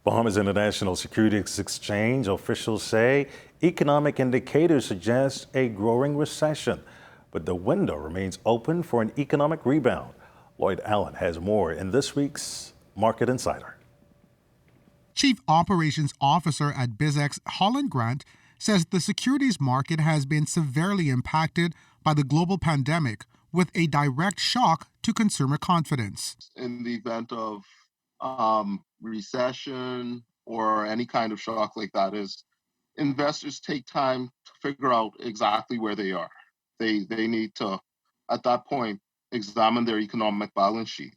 Bahamas International Securities Exchange officials say economic indicators suggest a growing recession, but the window remains open for an economic rebound. Lloyd Allen has more in this week's Market Insider. Chief Operations Officer at BizX, Holland Grant, says the securities market has been severely impacted by the global pandemic, with a direct shock to consumer confidence. In the event of recession or any kind of shock like that, is investors take time to figure out exactly where they are. They need to, at that point, examine their economic balance sheet.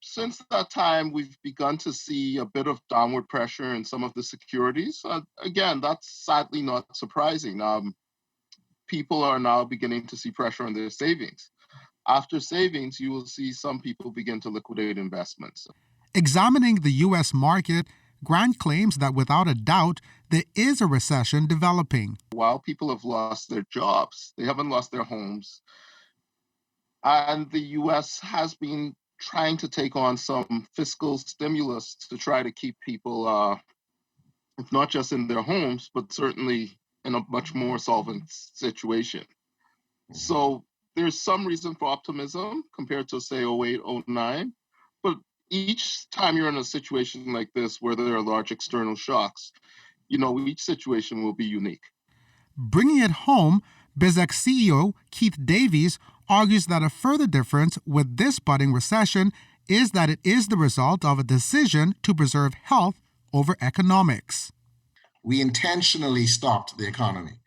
Since that time, we've begun to see a bit of downward pressure in some of the securities. Again, that's sadly not surprising. People are now beginning to see pressure on their savings. After savings, you will see some people begin to liquidate investments. Examining the U.S. market, Grant claims that without a doubt, there is a recession developing. While people have lost their jobs, they haven't lost their homes. And the U.S. has been trying to take on some fiscal stimulus to try to keep people, if not just in their homes, but certainly in a much more solvent situation. So there's some reason for optimism compared to, say, 08, 09. But each time you're in a situation like this where there are large external shocks, each situation will be unique. Bringing it home, BizX CEO Keith Davies argues that a further difference with this budding recession is that it is the result of a decision to preserve health over economics. We intentionally stopped the economy.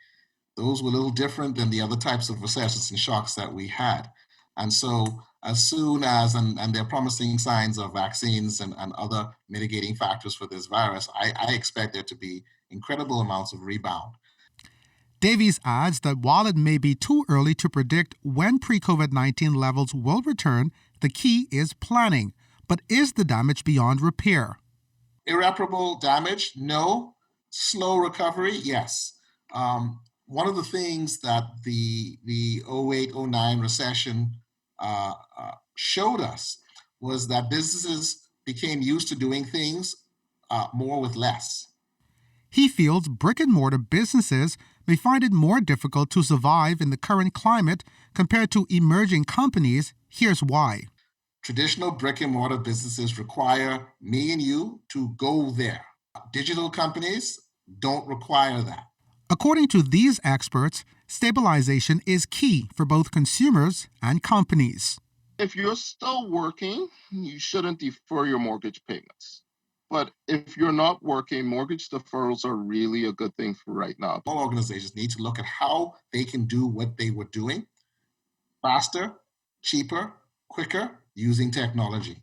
Those were a little different than the other types of recessions and shocks that we had. And so as soon as, and they're promising signs of vaccines and other mitigating factors for this virus, I expect there to be incredible amounts of rebound. Davies adds that while it may be too early to predict when pre-COVID-19 levels will return, the key is planning. But is the damage beyond repair? Irreparable damage? No. Slow recovery? Yes. One of the things that the 08-09 recession showed us was that businesses became used to doing things more with less. He feels brick-and-mortar businesses may find it more difficult to survive in the current climate compared to emerging companies. Here's why. Traditional brick-and-mortar businesses require me and you to go there. Digital companies don't require that. According to these experts, stabilization is key for both consumers and companies. If you're still working, you shouldn't defer your mortgage payments. But if you're not working, mortgage deferrals are really a good thing for right now. All organizations need to look at how they can do what they were doing faster, cheaper, quicker, using technology.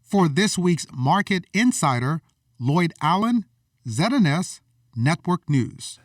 For this week's Market Insider, Lloyd Allen, ZNS Network News.